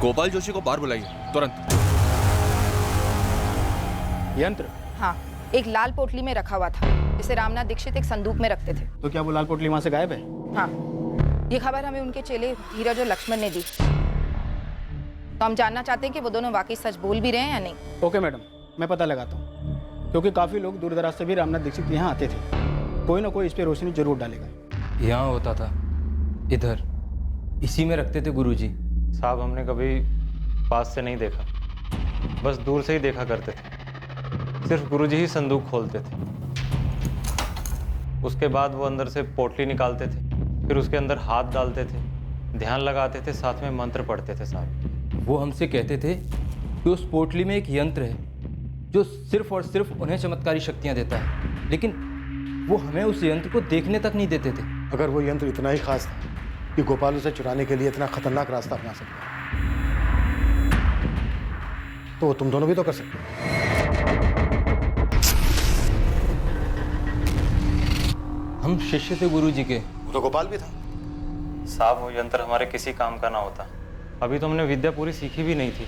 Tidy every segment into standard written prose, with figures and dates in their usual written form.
गोपाल जोशी को बाहर बुलाइए तुरंत। यंत्र? हाँ, एक लाल पोटली में रखा हुआ था जिसे रामनाथ दीक्षित एक संदूक में रखते थे। तो क्या वो लाल पोटली वहां से गायब है? हाँ, ये खबर हमें उनके चेले धीरज और लक्ष्मण ने दी। तो हम जानना चाहते हैं कि वो दोनों वाकई सच बोल भी रहे हैं या नहीं। ओके मैडम, मैं पता लगाता हूँ, क्योंकि काफ़ी लोग दूर दराज से भी रामनाथ दीक्षित यहाँ आते थे। कोई ना कोई इस पर रोशनी जरूर डालेगा। यहाँ होता था, इधर इसी में रखते थे गुरुजी। साहब हमने कभी पास से नहीं देखा, बस दूर से ही देखा करते थे। सिर्फ गुरुजी ही संदूक खोलते थे। उसके बाद वो अंदर से पोटली निकालते थे, फिर उसके अंदर हाथ डालते थे, ध्यान लगाते थे, साथ में मंत्र पढ़ते थे। साहब वो हमसे कहते थे कि उस पोटली में एक यंत्र है जो सिर्फ और सिर्फ उन्हें चमत्कारी शक्तियाँ देता है, लेकिन वो हमें उस यंत्र को देखने तक नहीं देते थे। अगर वो यंत्र इतना ही खास था कि गोपाल उसे चुराने के लिए इतना खतरनाक रास्ता अपना सकता है, तो तुम दोनों भी तो कर सकते हो। हम शिष्य थे गुरुजी के। वो तो गोपाल भी था। साहब वो यंत्र हमारे किसी काम का ना होता। अभी तो हमने विद्या पूरी सीखी भी नहीं थी,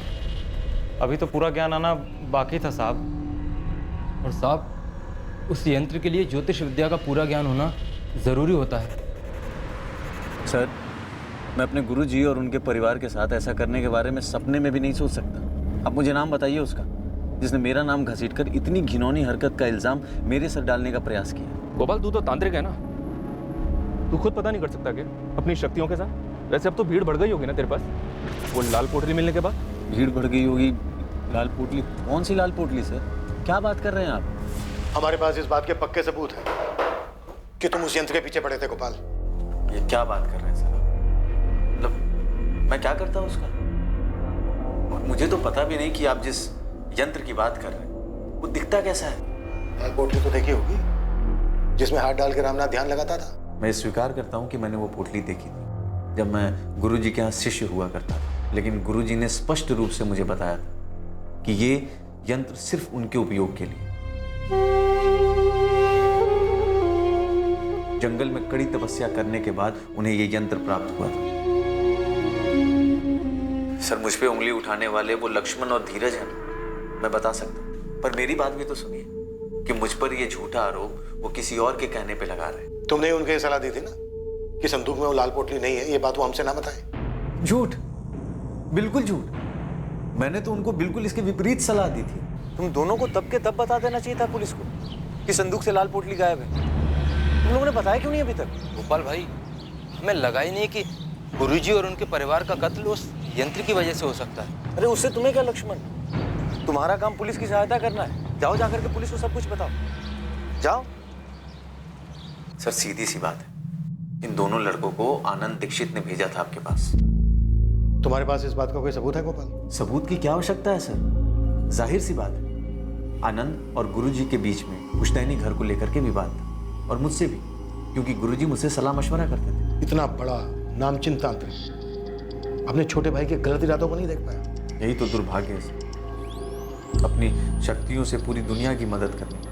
अभी तो पूरा ज्ञान आना बाकी था साहब। और साहब, उस यंत्र के लिए ज्योतिष विद्या का पूरा ज्ञान होना ज़रूरी होता है। सर, मैं अपने गुरुजी और उनके परिवार के साथ ऐसा करने के बारे में सपने में भी नहीं सोच सकता। अब मुझे नाम बताइए उसका, जिसने मेरा नाम घसीटकर इतनी घिनौनी हरकत का इल्ज़ाम मेरे सर डालने का प्रयास किया। गोपाल, तू तो तांत्रिक है ना, तू खुद पता नहीं कर सकता क्या अपनी शक्तियों के साथ? वैसे अब तो भीड़ बढ़ गई होगी ना तेरे पास, वो लाल पोटली मिलने के बाद। भीड़ बढ़ गई होगी? लाल पोटली? कौन सी लाल पोटली सर? क्या बात कर रहे हैं आप? हमारे पास इस बात के पक्के सबूत हैं कि तुम उस यंत्र के पीछे पड़े थे गोपाल। ये क्या बात कर रहे हैं सर? मतलब मैं क्या करता उसका? और मुझे तो पता भी नहीं कि आप जिस यंत्र की बात कर रहे हैं वो दिखता कैसा है। लाल पोटली तो देखी होगी, जिसमें हाथ डाल के रामनाथ ध्यान लगाता था। मैं स्वीकार करता हूँ कि मैंने वो पोटली देखी थी जब मैं गुरुजी के यहाँ शिष्य हुआ करता था, लेकिन गुरुजी ने स्पष्ट रूप से मुझे बताया था कि ये यंत्र सिर्फ उनके उपयोग के लिए। जंगल में कड़ी तपस्या करने के बाद उन्हें ये यंत्र प्राप्त हुआ था। सर, मुझ पे उंगली उठाने वाले वो लक्ष्मण और धीरज है ना, मैं बता सकता हूँ, पर मेरी बात भी तो सुनिए कि मुझ पर ये झूठा आरोप वो किसी और के कहने पे लगा रहे हैं। तुमने उनको ये सलाह दी थी ना कि संदूक में वो लाल पोटली नहीं है, ये बात वो हमसे ना बताए। झूठ, बिल्कुल झूठ। मैंने तो उनको बिल्कुल इसके विपरीत सलाह दी थी। तुम दोनों को तब के तब बता देना चाहिए था पुलिस को कि संदूक से लाल पोटली गायब है। तुम लोगों ने बताया क्यों नहीं अभी तक? गोपाल भाई, हमें लगा ही नहीं कि गुरुजी और उनके परिवार का कत्ल उस यंत्र की वजह से हो सकता है। अरे उससे तुम्हें क्या लक्ष्मण? तुम्हारा काम पुलिस की सहायता करना है। जाओ जाकर के पुलिस को सब कुछ बताओ, जाओ। सर, सीधी सी बात है, इन दोनों लड़कों को आनंद दीक्षित ने भेजा था आपके पास। तुम्हारे पास इस बात का कोई सबूत है गोपाल? सबूत की क्या आवश्यकता है सर? जाहिर सी बात है, आनंद और गुरुजी के बीच में पुश्तैनी घर को लेकर के विवाद था, और मुझसे भी, क्योंकि गुरुजी मुझसे सलाह मशवरा करते थे। इतना बड़ा नामचीन तांत्रिक अपने छोटे भाई के गलत इरादों को नहीं देख पाया। यही तो दुर्भाग्य है सर, अपनी शक्तियों से पूरी दुनिया की मदद करने,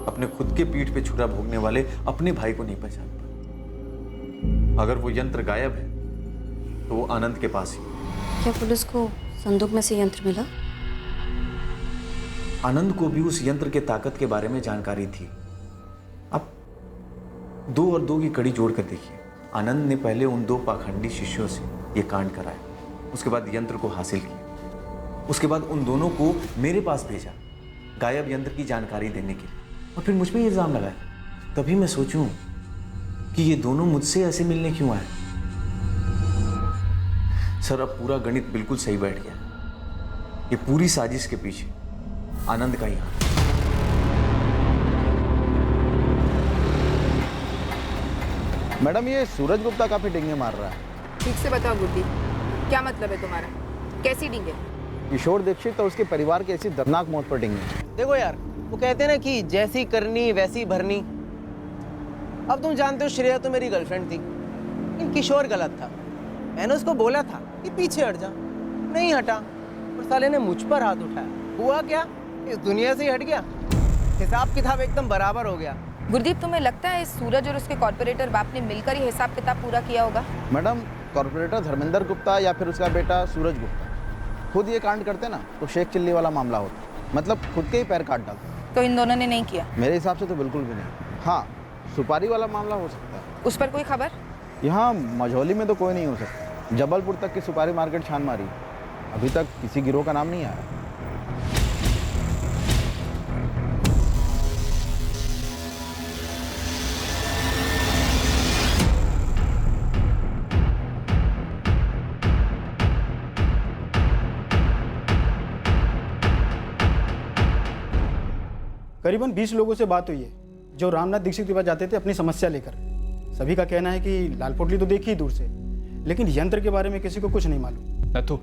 अपने खुद के पीठ पे छुरा भोगने वाले अपने भाई को नहीं पहचान पाए। अगर वो यंत्र गायब है तो वो आनंद के पास ही। क्या पुलिस को संदूक में से यंत्र मिला? आनंद को भी उस यंत्र के ताकत के बारे में जानकारी थी। अब 2 और 2 की कड़ी जोड़ कर देखिए। आनंद ने पहले उन 2 पाखंडी शिष्यों से ये कांड कराया, उसके बाद यंत्र को हासिल किया, उसके बाद उन दोनों को मेरे पास भेजा गायब यंत्र की जानकारी देने के लिए, और फिर मुझ पे इल्जाम लगाया। तभी मैं सोचूं कि ये दोनों मुझसे ऐसे मिलने क्यों आए। सर, अब पूरा गणित बिल्कुल सही बैठ गया। ये पूरी साजिश के पीछे आनंद का ही हाथ। मैडम, ये सूरज गुप्ता काफी डिंगे मार रहा है। ठीक से बताओ गुड्डी, क्या मतलब है तुम्हारा? कैसी डींगे? किशोर दीक्षित और उसके परिवार की ऐसी दर्दनाक मौत पर डिंगे। देखो यार, वो कहते हैं ना कि जैसी करनी वैसी भरनी। अब तुम जानते हो श्रेया तो मेरी गर्लफ्रेंड थी, लेकिन किशोर गलत था। मैंने उसको बोला था कि पीछे हट जा, नहीं हटा, और साले ने मुझ पर हाथ उठाया। हुआ क्या, इस दुनिया से ही हट गया। हिसाब किताब एकदम बराबर हो गया। गुरदीप, तुम्हें लगता है इस सूरज और उसके कॉर्पोरेटर बाप ने मिलकर ही हिसाब किताब पूरा किया होगा? मैडम, कॉर्पोरेटर धर्मेंद्र गुप्ता या फिर उसका बेटा सूरज गुप्ता खुद ये कांड करते ना तो शेख चिल्ली वाला मामला होता, मतलब खुद के ही पैर काट डालते। तो इन दोनों ने नहीं किया? मेरे हिसाब से तो बिल्कुल भी नहीं। हाँ, सुपारी वाला मामला हो सकता है। उस पर कोई खबर? यहाँ मझौली में तो कोई नहीं हो सकता। जबलपुर तक की सुपारी मार्केट छान मारी, अभी तक किसी गिरोह का नाम नहीं आया। करीबन 20 लोगों से बात हुई है जो रामनाथ दीक्षित के पास जाते थे अपनी समस्या लेकर। सभी का कहना है कि लाल पोटली तो देखी ही दूर से, लेकिन यंत्र के बारे में किसी को कुछ नहीं मालूम। नथु,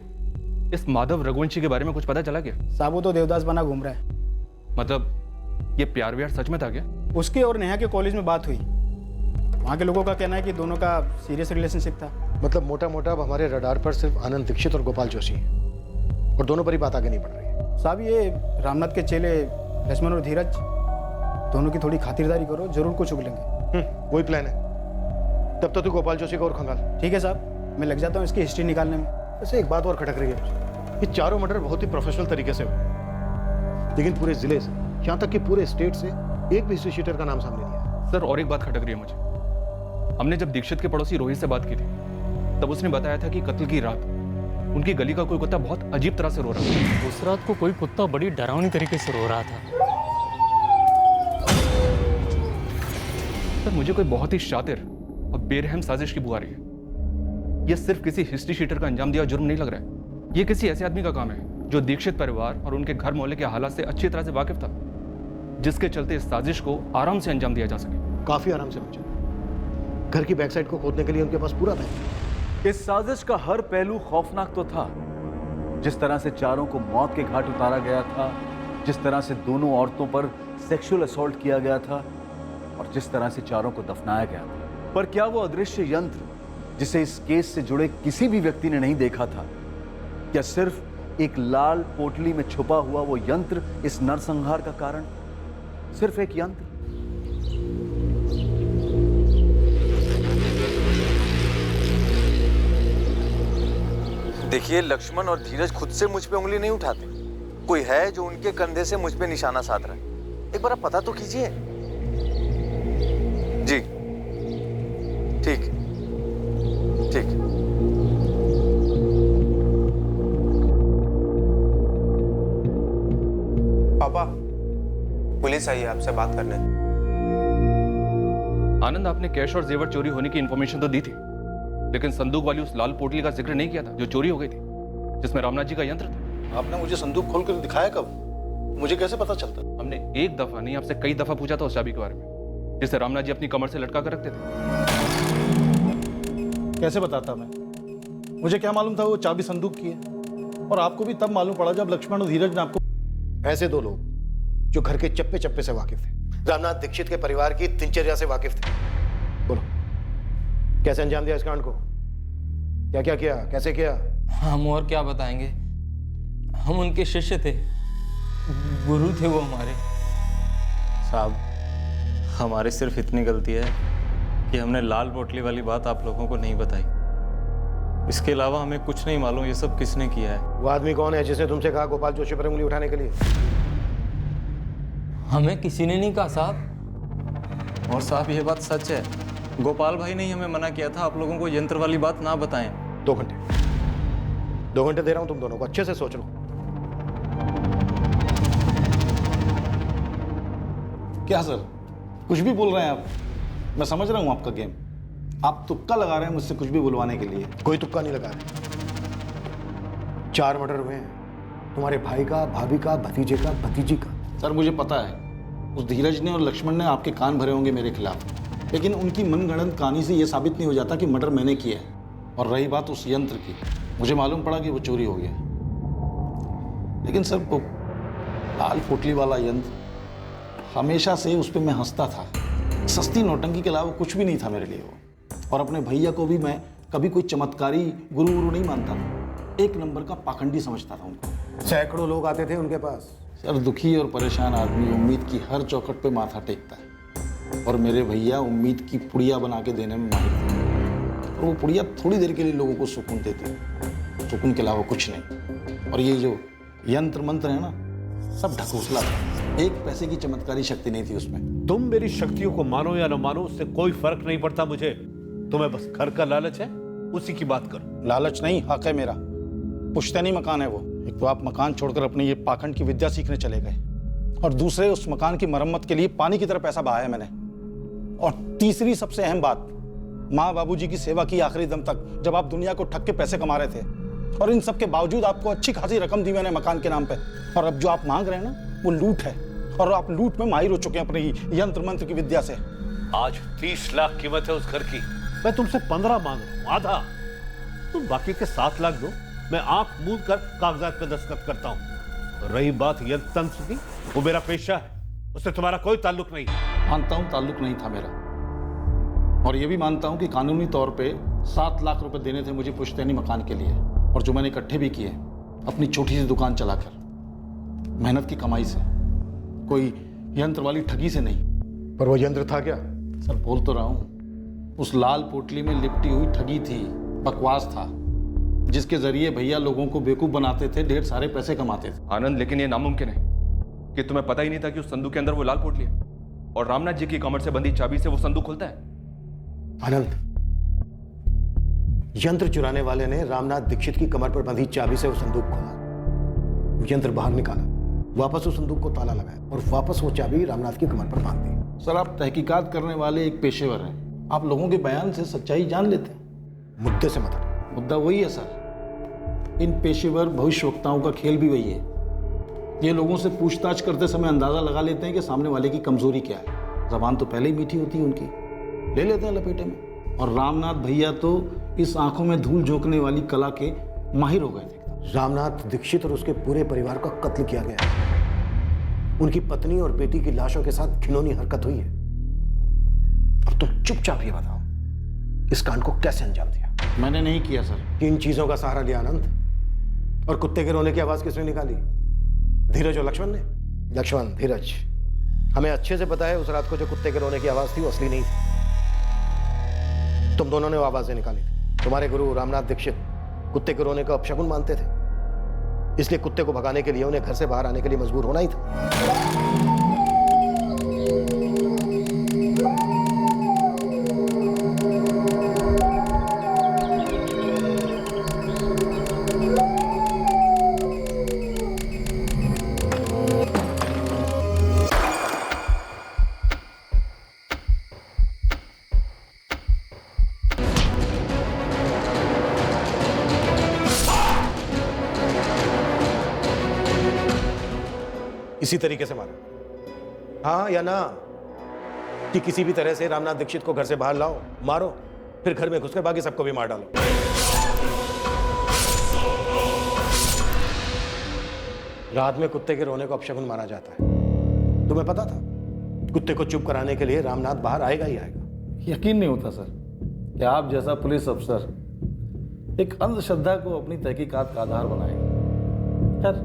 इस माधव रघुवंशी के बारे में कुछ पता चला क्या? साहब वो तो देवदास बना घूम रहा है। मतलब ये प्यार व्यार सच में था क्या? उसके और नेहा के कॉलेज में बात हुई। वहाँ के लोगों का कहना है कि दोनों का सीरियस रिलेशनशिप था। मतलब मोटा मोटा अब हमारे रडार पर सिर्फ आनंद दीक्षित और गोपाल जोशी हैं और दोनों पर ही बात आगे नहीं बढ़ रही है। साहब ये रामनाथ के चेले लक्ष्मण और धीरज दोनों की थोड़ी खातिरदारी करो, जरूर कुछ उगलेंगे। वही प्लान है। तब तो तू गोपाल जोशी को और खंगाल। ठीक है साहब, मैं लग जाता हूँ इसकी हिस्ट्री निकालने में। वैसे एक बात और खटक रही है मुझे, ये चारों मर्डर बहुत ही प्रोफेशनल तरीके से हुए, लेकिन पूरे जिले से, यहाँ तक कि पूरे स्टेट से एक भी हिस्ट्री शीटर का नाम सामने नहीं आया। सर और एक बात खटक रही है मुझे। हमने जब दीक्षित के पड़ोसी रोहित से बात की थी तब उसने बताया था कि कत्ल की रात उनकी गली का कोई कुत्ता बहुत अजीब तरह से रो रहा था। उस रात को कोई कुत्ता बड़ी डरावनी तरीके से रो रहा था। सर मुझे कोई बहुत ही शातिर और बेरहम साजिश की बू आ रही है। यह सिर्फ किसी हिस्ट्री शीटर का अंजाम दिया जुर्म नहीं लग रहा है। यह किसी ऐसे आदमी का काम है जो दीक्षित परिवार और उनके घर मोहल्ले के हालात से अच्छी तरह से वाकिफ था, जिसके चलते इस साजिश को आराम से अंजाम दिया जा सके। काफी आराम से पहुंचे। घर की बैकसाइड को खोदने के लिए उनके पास पूरा बैग। इस साजिश का हर पहलू खौफनाक तो था। जिस तरह से चारों को मौत के घाट उतारा गया था, जिस तरह से दोनों औरतों पर सेक्सुअल असॉल्ट किया गया था और जिस तरह से चारों को दफनाया गया था। पर क्या वो अदृश्य यंत्र जिसे इस केस से जुड़े किसी भी व्यक्ति ने नहीं देखा था, क्या सिर्फ एक लाल पोटली में छुपा हुआ वो यंत्र इस नरसंहार का कारण? सिर्फ एक यंत्र? देखिए, लक्ष्मण और धीरज खुद से मुझ पे उंगली नहीं उठाते। कोई है जो उनके कंधे से मुझ पे निशाना साध रहा है। एक बार आप पता तो कीजिए। जी ठीक ठीक। पापा, पुलिस आई है आपसे बात करने। आनंद, आपने कैश और जेवर चोरी होने की इंफॉर्मेशन तो दी थी, लेकिन संदूक वाली उस लाल पोटली का जिक्र नहीं किया था जो चोरी हो गई थी, जिसमें रामनाथ जी का यंत्र था। आपने मुझे संदूक खोल कर दिखाया कब? मुझे कैसे पता चलता? हमने एक दफा नहीं आपसे कई दफा पूछा था उस चाबी के बारे में, जिसे रामनाथ जी अपनी कमर से लटका कर रखते थे। कैसे बताता मैं? मुझे क्या मालूम था वो चाबी संदूक की है? और आपको भी तब मालूम पड़ा जब लक्ष्मण और धीरज ने आपको। ऐसे दो लोग जो घर के चप्पे चप्पे से वाकिफ थे, रामनाथ दीक्षित के परिवार की दिनचर्या से वाकिफ थे। बोलो, कैसे अंजाम दिया इस कांड को? क्या क्या किया, कैसे किया? हम और क्या बताएंगे, हम उनके शिष्य थे, गुरु थे वो हमारे। साहब, हमारी सिर्फ इतनी गलती है कि हमने लाल पोटली वाली बात आप लोगों को नहीं बताई। इसके अलावा हमें कुछ नहीं मालूम ये सब किसने किया है। वो आदमी कौन है जिसने तुमसे कहा गोपाल जोशी पर उंगली उठाने के लिए? हमें किसी ने नहीं कहा साहब। और साहब ये बात सच है, गोपाल भाई ने ही हमें मना किया था आप लोगों को यंत्र वाली बात ना बताएं। 2 घंटे दे रहा हूं तुम दोनों को, अच्छे से सोच लो। क्या सर, कुछ भी बोल रहे हैं आप? मैं समझ रहा हूं आपका गेम। आप तुक्का लगा रहे हैं मुझसे कुछ भी बुलवाने के लिए। कोई तुक्का नहीं लगा रहे। 4 मर्डर हुए हैं, तुम्हारे भाई का, भाभी का, भतीजे का, भतीजी का। सर मुझे पता है उस धीरज ने और लक्ष्मण ने आपके कान भरे होंगे मेरे खिलाफ, लेकिन उनकी मनगढ़ंत कहानी से यह साबित नहीं हो जाता कि मर्डर मैंने किया है। और रही बात उस यंत्र की, मुझे मालूम पड़ा कि वो चोरी हो गया, लेकिन सर वो लाल पोटली वाला यंत्र, हमेशा से उस पर मैं हंसता था। सस्ती नौटंकी के अलावा कुछ भी नहीं था मेरे लिए वो। और अपने भैया को भी मैं कभी कोई चमत्कारी गुरु वुरु नहीं मानता था, एक नंबर का पाखंडी समझता था उनको। सैकड़ों लोग आते थे उनके पास। सर दुखी और परेशान आदमी उम्मीद की हर चौखट पे माथा टेकता है, और मेरे भैया उम्मीद की पुड़िया बना के देने में माहिर थे। वो पुड़िया थोड़ी देर के लिए लोगों को सुकून देती है, सुकून के अलावा कुछ नहीं। और ये जो यंत्र मंत्र है ना, सब ढकोसला था, एक पैसे की चमत्कारी शक्ति नहीं थी उसमें। तुम मेरी शक्तियों को मानो या न मानो, उससे कोई फर्क नहीं पड़ता मुझे। तुम्हें बस घर का लालच है, उसी की बात करो। लालच नहीं, हक है मेरा। पुश्तैनी मकान है वो। एक तो आप मकान छोड़कर अपनी ये पाखंड की विद्या सीखने चले गए, और दूसरे उस मकान की मरम्मत के लिए पानी की तरह पैसा बहाया मैंने। और तीसरी सबसे अहम बात, माँ बाबूजी की सेवा की आखिरी दम तक, जब आप दुनिया को ठग के पैसे कमा रहे थे। और इन सब के बावजूद आपको अच्छी खासी रकम दी मैंने मकान के नाम पे। और अब जो आप मांग रहे हैं ना, वो लूट है। और आप लूट में माहिर हो चुके हैं अपनी यंत्र मंत्र की विद्या से। आज 30 लाख कीमत है उस घर की, मैं तुमसे 15 मांग रहा हूं, आधा। तुम बाकी के 7 लाख दो, मैं आंख मूंद कर कागजात पे दस्तखत करता हूं। रही बात यंत्र तंत्र की, वो मेरा पेशा है, उससे तुम्हारा कोई ताल्लुक नहीं। मानता हूं ताल्लुक नहीं था मेरा, और ये भी मानता हूं कि कानूनी तौर पे 7 लाख रुपए देने थे मुझे पुश्तैनी मकान के लिए, और जो मैंने इकट्ठे भी किए अपनी छोटी सी दुकान चलाकर, मेहनत की कमाई से, कोई यंत्र वाली ठगी से नहीं। पर वो यंत्र था क्या? सर बोल तो रहा हूं, उस लाल पोटली में लिपटी हुई ठगी थी, बकवास था, जिसके जरिए भैया लोगों को बेवकूफ बनाते थे, ढेर सारे पैसे कमाते थे। आनंद, लेकिन ये नामुमकिन है कि तुम्हें पता ही नहीं था कि उस संदूक के अंदर वो लाल पोटली है, और रामनाथ जी की कमर से बंधी चाबी से वो संदूक खुलता है। आनंद, यंत्र चुराने वाले ने रामनाथ दीक्षित की कमर पर बंधी चाबी से वो संदूक खोला, यंत्र बाहर निकाला, वापस उस संदूक को ताला लगाया, और वापस वो चाबी रामनाथ की कमर पर बांध दी। सर आप तहकीकात करने वाले एक पेशेवर हैं, आप लोगों के बयान से सच्चाई जान लेते हैं। मुद्दे से मत। मुद्दा वही है सर, इन पेशेवर भविष्यवक्ताओं का खेल भी वही है। ये लोगों से पूछताछ करते समय अंदाजा लगा लेते हैं कि सामने वाले की कमजोरी क्या है। जबान तो पहले ही मीठी होती है उनकी, ले लेते हैं लपेटे में। और रामनाथ भैया तो इस आंखों में धूल झोंकने वाली कला के माहिर हो गए थे। रामनाथ दीक्षित और उसके पूरे परिवार का कत्ल किया गया है। उनकी पत्नी और बेटी की लाशों के साथ घिनौनी हरकत हुई है। अब तुम चुपचाप ये बताओ, इस कांड को कैसे अंजाम दिया? मैंने नहीं किया सर। किन चीजों का सहारा लिया आनंद? और कुत्ते के रोने की आवाज किसने निकाली? धीरज और लक्ष्मण ने? लक्ष्मण, धीरज, हमें अच्छे से पता है उस रात को जो कुत्ते के रोने की आवाज थी वो असली नहीं थी। तुम दोनों ने वो आवाजें निकाली थी। तुम्हारे गुरु रामनाथ दीक्षित कुत्ते के रोने का अपशकुन मानते थे, इसलिए कुत्ते को भगाने के लिए उन्हें घर से बाहर आने के लिए मजबूर होना ही था। इसी तरीके से मारो, हाँ या ना, कि किसी भी तरह से रामनाथ दीक्षित को घर से बाहर लाओ, मारो, फिर घर में घुसकर बाकी सबको भी मार डालो। रात में कुत्ते के रोने को अपशकुन माना जाता है। तुम्हें पता था? कुत्ते को चुप कराने के लिए रामनाथ बाहर आएगा ही आएगा। यकीन नहीं होता सर कि आप जैसा पुलिस अफसर एक अंधश्रद्धा को अपनी तहकीकात का आधार बनाएगा। खैर,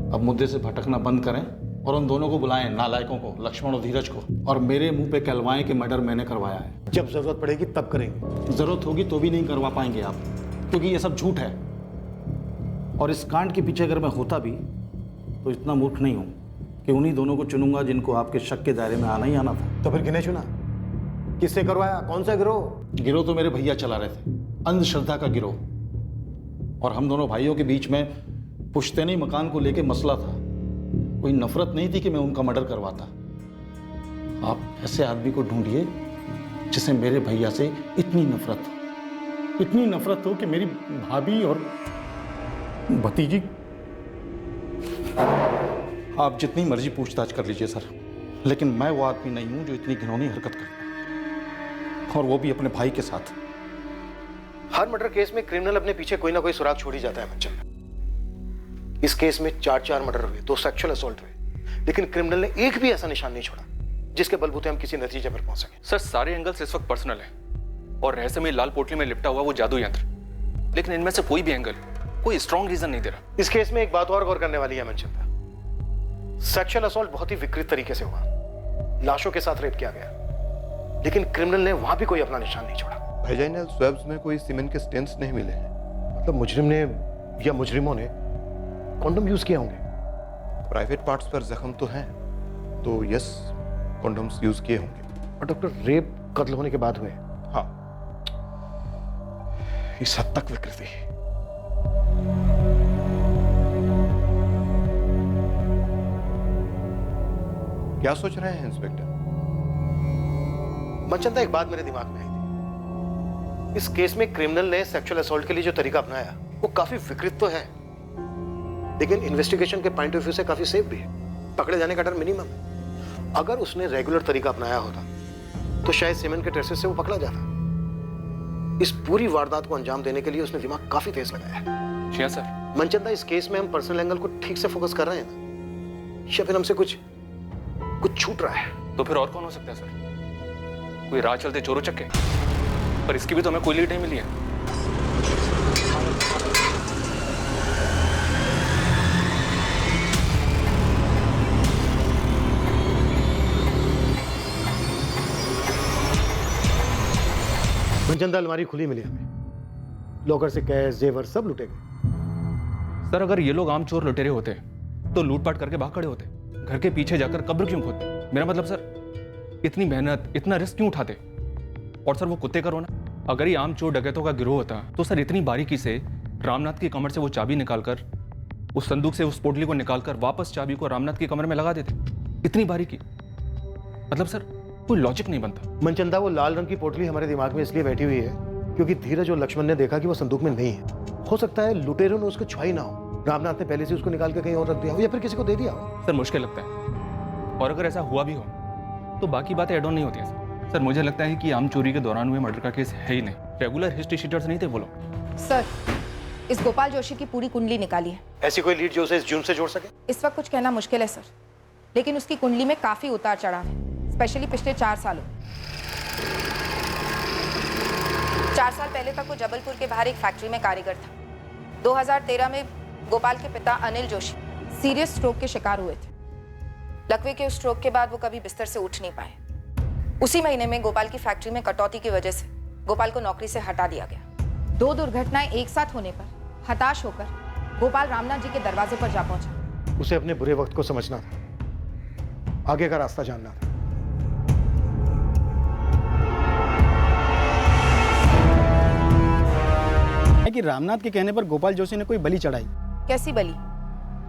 अब मुद्दे से भटकना बंद करें और उन दोनों को बुलाएं, नालायकों को, लक्ष्मण और धीरज को, और मेरे मुंह पे कहलवाएं कि मर्डर मैंने करवाया है। जब जरूरत पड़ेगी तब करेंगे। जरूरत होगी तो भी नहीं करवा पाएंगे आप, क्योंकि ये सब झूठ है। और इस कांड के पीछे अगर मैं होता भी तो इतना मूर्ख नहीं हूं कि उन्हीं दोनों को चुनूंगा जिनको आपके शक के दायरे में आना ही आना था। तो फिर किन्हें चुना? किससे करवाया? कौन सा गिरोह? गिरोह तो मेरे भैया चला रहे थे, अंधश्रद्धा का गिरोह। और हम दोनों भाइयों के बीच में पुश्तैनी मकान को लेके मसला था। कोई नफरत नहीं थी कि मैं उनका मर्डर करवाता। आप ऐसे आदमी को ढूंढिए जिसे मेरे भैया से इतनी नफरत हो कि मेरी भाभी और भतीजी। आप जितनी मर्जी पूछताछ कर लीजिए सर, लेकिन मैं वो आदमी नहीं हूं जो इतनी घिनौनी हरकत करता, और वो भी अपने भाई के साथ। हर मर्डर केस में क्रिमिनल अपने पीछे कोई ना कोई सुराग छोड़ ही जाता है मंचल। इस केस में 4 मर्डर हुए, 2 सेक्सुअल असॉल्ट हुए, लेकिन क्रिमिनल ने एक भी ऐसा निशान नहीं छोड़ा जिसके बलबूते हम किसी नतीजे पर पहुंच सके। सर, सारे एंगल्स इस वक्त पर्सनल हैं, और रहस्यमय लाल पोटली में लिपटा हुआ वो जादू यंत्र, लेकिन इनमें से कोई भी एंगल कोई स्ट्रॉन्ग रीजन नहीं दे रहा। इस केस में एक बात और गौर करने वाली है मनचंदा, सेक्सुअल असॉल्ट बहुत ही विकृत तरीके से हुआ, लाशों के साथ रेप किया गया, लेकिन क्रिमिनल ने वहां भी कोई अपना निशान नहीं छोड़ा। वेजाइनल स्वैब्स में कोई सीमेन के स्टेन्स नहीं मिले हैं। मतलब मुजरिम ने या मुजरिमों ने कॉन्डोम यूज किए होंगे। प्राइवेट पार्ट्स पर जख्म तो हैं, तो यस कॉन्डोम्स यूज किए होंगे। और डॉक्टर रेप कत्ल होने के बाद हुए? हाँ, इस हद तक विकृति। क्या सोच रहे हैं इंस्पेक्टर? मनचंदा, एक बात मेरे दिमाग में आई थी। इस केस में क्रिमिनल ने सेक्सुअल असॉल्ट के लिए जो तरीका अपनाया वो काफी विकृत तो है, लेकिन इन्वेस्टिगेशन के पॉइंट ऑफ व्यू से काफी सेफ भी है। पकड़े जाने का डर मिनिमम है। अगर उसने रेगुलर तरीका अपनाया होता तो शायद सीमेन के ट्रेसेस से वो पकड़ा जाता। इस पूरी वारदात को अंजाम देने के लिए उसने दिमाग काफी तेज लगाया है। जी सर। मनचंदा, इस केस में हम पर्सनल एंगल को ठीक से फोकस कर रहे हैं ना, या फिर हमसे कुछ छूट रहा है? तो फिर और कौन हो सकता है सर? कोई राह चलते चोरों चक्के? पर इसकी भी तो हमें कोई लीड नहीं मिली है। मनचंदा, अलमारी खुली मिली हमें। लॉकर से कैश, जेवर सब लुटे गए। सर, अगर ये लोग आम चोर लुटेरे होते तो लूटपाट करके भाग खड़े होते। घर के पीछे जाकर कब्र क्यों खोदते? मेरा मतलब सर, इतनी मेहनत, इतना रिस्क क्यों उठाते? और सर, वो कुत्ते का रोना। अगर ये आम चोर डकैतों का गिरोह होता तो सर इतनी बारीकी से रामनाथ की कमर से वो चाबी निकालकर, उस संदूक से उस पोटली को निकालकर वापस चाबी को रामनाथ की कमर में लगा देते। इतनी बारीकी, मतलब सर कोई लॉजिक नहीं बनता। मनचंदा, वो लाल रंग की पोटली हमारे दिमाग में इसलिए बैठी हुई है क्योंकि धीरज और लक्ष्मण ने देखा कि वो संदूक में नहीं है। हो सकता है लुटेरों ने उसको छुआई ना हो, रामनाथ ने पहले से उसको निकाल के कहीं और रख दिया हो, या फिर किसी को दे दिया हो। सर मुश्किल लगता है, और अगर ऐसा हुआ भी हो तो बाकी बातें एड ऑन नहीं होती हैं। सर मुझे लगता है कि आम चोरी के दौरान हुए मर्डर का केस है ही नहीं। रेगुलर हिस्ट्री शीटर्स नहीं थे वो लोग। सर, इस गोपाल जोशी की पूरी कुंडली निकाली है। ऐसी कोई लीड जो उसे इस जुर्म से जोड़ सके? इस वक्त कुछ कहना मुश्किल है सर, लेकिन उसकी कुंडली में काफी उतार चढ़ाव है, स्पेशली पिछले 4 सालों। 4 साल पहले तक वो जबलपुर के बाहर एक फैक्ट्री में कारीगर था। 2013 में गोपाल के पिता अनिल जोशी सीरियस स्ट्रोक के शिकार हुए थे। लकवे के उस स्ट्रोक के बाद वो कभी बिस्तर से उठ नहीं पाए। उसी महीने में गोपाल की फैक्ट्री में कटौती की वजह से गोपाल को नौकरी से हटा दिया गया। 2 दुर्घटनाएं एक साथ होने पर हताश होकर गोपाल रामनाथ जी के दरवाजे पर जा पहुंचा। उसे अपने बुरे वक्त को समझना था, आगे का रास्ता जानना था। कि रामनाथ के कहने पर गोपाल जोशी ने कोई बलि चढ़ाई। कैसी बलि?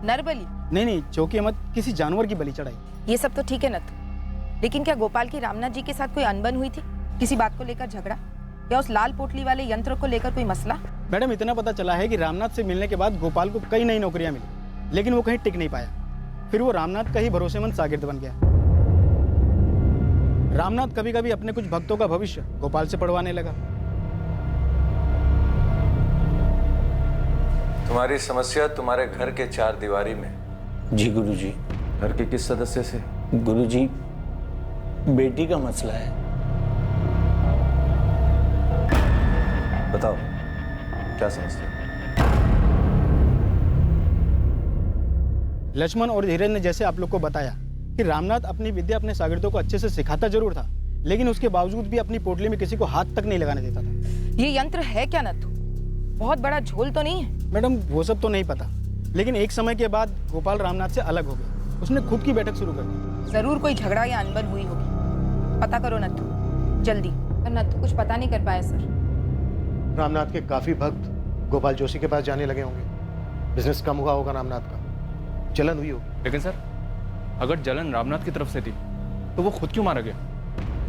नर बलि? नहीं, चौकी अहमद, किसी जानवर की बलि चढ़ाई। ये सब तो ठीक है नथु, लेकिन क्या गोपाल की रामनाथ जी के साथ कोई अनबन हुई थी? किसी बात को लेकर झगड़ा, या उस लाल पोटली वाले यंत्र को लेकर कोई मसला? मैडम, इतना पता चला है कि रामनाथ से मिलने के बाद गोपाल को कई नई नौकरियां मिली, लेकिन वो कहीं टिक नहीं पाया। फिर वो रामनाथ का ही भरोसेमंद शागिर्द बन गया। रामनाथ कभी कभी अपने कुछ भक्तों का भविष्य गोपाल से पढ़वाने लगा। तुम्हारी समस्या तुम्हारे घर के 4 दीवारी में। जी गुरुजी। घर के किस सदस्य से? गुरुजी, बेटी का मसला है। बताओ क्या समस्या? लक्ष्मण और धीरज ने जैसे आप लोग को बताया कि रामनाथ अपनी विद्या अपने शागिर्दों को अच्छे से सिखाता जरूर था, लेकिन उसके बावजूद भी अपनी पोटली में किसी को हाथ तक नहीं लगाने देता था। ये यंत्र है क्या नथु? बहुत बड़ा झोल तो नहीं है? मैडम, वो सब तो नहीं पता, लेकिन एक समय के बाद गोपाल रामनाथ से अलग हो गया। उसने खुद की बैठक शुरू कर दी। जरूर कोई झगड़ा या अनबन हुई होगी। पता करो नथु, जल्दी। पर नथु कुछ पता नहीं कर पाया सर। रामनाथ के काफी भक्त गोपाल जोशी के पास जाने लगे होंगे। बिजनेस कम हुआ होगा रामनाथ का, जलन हुई होगी। लेकिन सर, अगर जलन रामनाथ की तरफ से थी तो वो खुद क्यों मारा गया,